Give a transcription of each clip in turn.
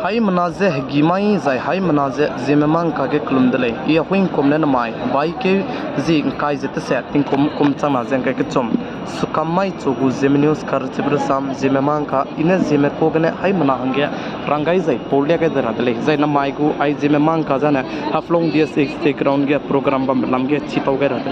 Hai manaze gimai zai hai manaze zimemang kage klumdele ia huing komne na mai bai ke zi kai zete set ting kom chang na zeng ke chom sukamai chogu zimnews kar chibru sam zimemang ka ina zime kogne hai mana hange rangai zai polya ke dara dele zai na mai gu ai zimemang ka jana haflong dia 6 ground ge program bam lam ge chipau ge ra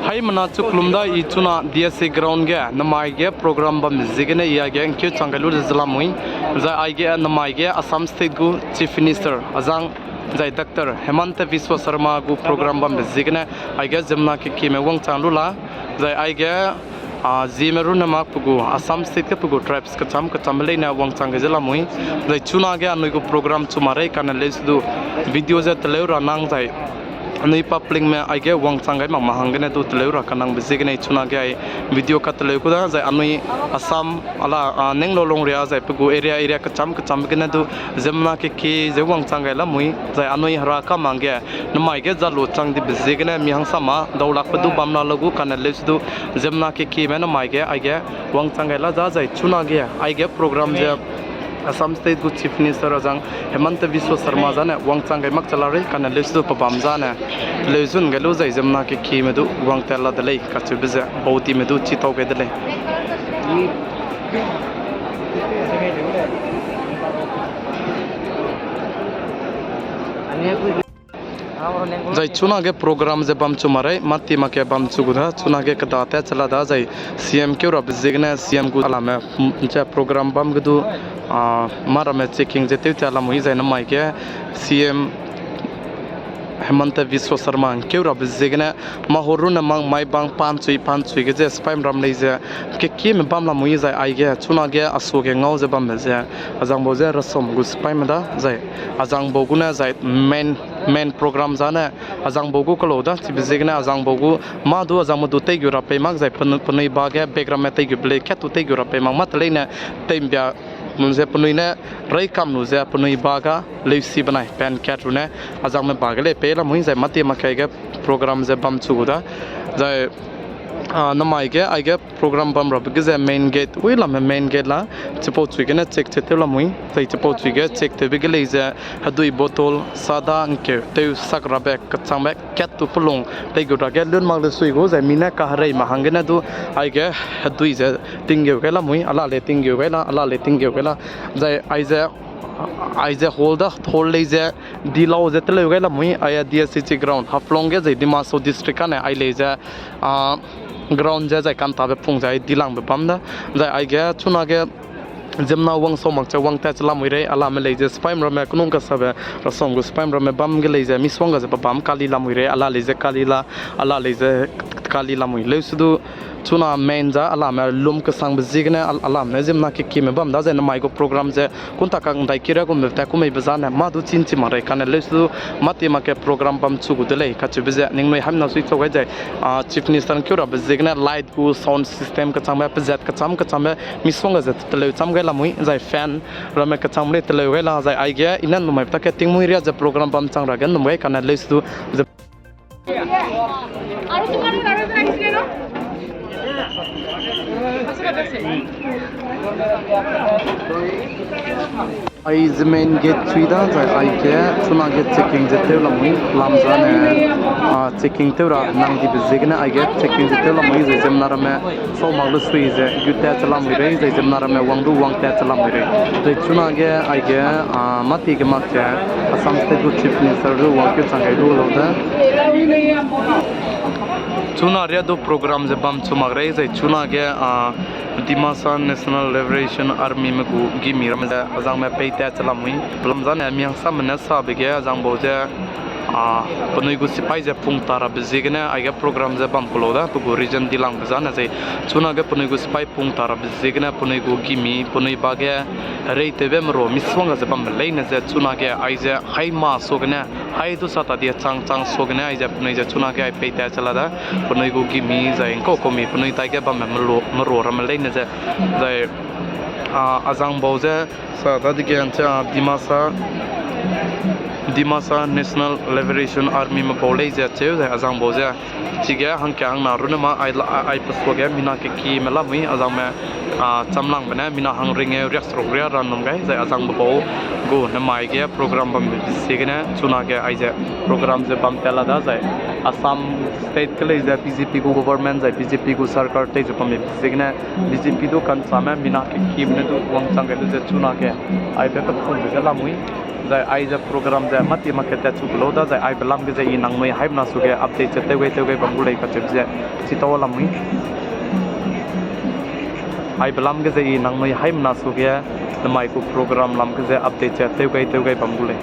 hai mana chuklumda I chuna DSA ground ge namai ge program bam zigene ya ge kyu changalu zlamui za ai ge namai ge Assam state gu chief minister azang zai Dr. Hemanta Biswa Sharma gu program bam zigene ai ge jamna ke kime wang changlula zai ai ge zimeru na mak pugu Assam state ke pugu tribes ka cham le na wang chang ge zlamui zai chuna ge anoi gu program chumare kana lesdu video za tleu ranang zai Ani public me ai ge wang changai ma mahangene tu tleu ra kanang bizigene chuna ge ai video ka tleu ku da jai anui Assam ala nenglo long ria jai pugu area ka cham gene tu zemna ke ki je wang changai la mui jai anui hara ka mangge namai ge za lo chang di bizigene mi hang sama daulak padu bamna logu kana lesdu zemna ke ki me namai ge ai ge wang changai la za jai chuna ge ai ge program je Assam State gu Chief Minister azang Hemanta Biswa Sharma jane wang changai mak chalare kana lesdu pabam jane lezun galo zai jamna ke ki medu wang tela dele ka chubize bauti medu chitau ge dele Zai chuna ge program je bam chumare mati make bam chugudha chuna ge kada ta chala da zai CM ke rab zigne CM gu alame ja program bam gudu mara me checking je te chala moi zai na mai ke CM Hemanta Biswa Sharma ke rab zigne mahoru na mang mai bang pan chui ge je spam ram nei je ke me bam la moi zai ai ge chuna ge asu ge ngau je bam je azang bo je rasom gu spam da zai azang bo gu na zai main program jana azang bogu koloda tibizigna azang bogu madu azang madu te gyura pe mag zai punui bage background me te gyble khatu te gyura pe mag matleina tembia munze punuina rai kam nu ze punui baga lesi banai pen katrune azang me bagale pe la muin zai mati makaiga program ze bam chuguda zai namai ge ai ge program bam rab ge ze main gate we la main gate la chipo chui na check te la mui tai chipo chui ge check te ge le ze hadui botol sada anke te sak rabe ka chang be ket tu pulung te gu ra ge lun mag le sui go ze mina ka harai ma hang na du ai ge hadui ze ting ge la mui ala le ting ge la ala le ting ge la ze ai ze hold le ze dilau ze te le ge la mui ai DSC ground haflong ge ze Dimaso district ka ne ai le ze ground je jai kan tabe phung jai dilang be bamda jai ai ge chuna ge jemna wang somak cha wang ta chla muire ala me leje spam rame kunung ka sabe rasom gu spam rame bam ge leje mi swanga je bam kali la muire ala leje kali la ala leje kali la muire lesudu chuna main ja ala me lum ka sang bezigne ala me jemna ke ki me bam da je na mai go program je kunta ka dai kira go me ta ku me bazana ma du chin chi mare kana lesudu mati ma ke program bam chu gu de le ka chu beje ning noi hamna sui chogai jai chief minister kyura bezigne light gu sound system ka chang me pzet ka cham mi swanga je tele cham la mui zai fan rame ka chamle tele wela zai ai ge inan numai ta ke tingmui ria za program bam chang ra gan numai kana lesu ai zemain get chuida zai ai ge chuna get checking je te la mui lam za ne checking te ra nang di bezigna ai get checking je te la mui je zemna ra me so ma lu sui je gyuta chala mui re je zemna ra me wang du wang ta chala mui re je chuna ge ai ge mati ge mak che Assam state gu chief minister ru wang ke changai ru lo da chuna ria do program je bam chumag re je chuna ge Dimasa National Liberation Army me gu gi mi ram da azang me pe ta chala mui lamzan mi ang sam na sa be ge azang bo je punui gu sipai je phung tara bezigna ai ge program je bam kuloda pu region dilang bazana je chuna ge punui gu sipai phung tara bezigna punui gu gimi punui ba ge rei te be mro miswanga je bam leina je chuna ge ai je hai ma sogna hai du sata dia chang sogna ai je punui je chuna ge ai pe ta chala da punui gu gimi je ko mi punui ta ge bam mro ram leina je azang bauze sa tadi ke ancha Dimasa National Liberation Army ma bolei ja cheu ja azang boja chige hang kyang na runa ma ai paswa ge mina ke ki mela mi azang me chamlang bana mina hang ringe rex roria ran nom gai ja azang bo go na mai ge program bam signa chuna ge ai ja program je bam tela da ja Assam state ke le ja BJP ko government ja BJP ko sarkar te je bam signa BJP do kan sama mina ke ki ne do wang chang ge je chuna ge ai be ka phun je la mui zai ai ja program ja mati maketa chu bloda zai ai belam ge zai nang noi haib na su ge update chete ge bangulai ka chep je chito lamui ai belam ge zai nang noi haib na su ge namai ko program lam ge zai update chete ge bangulai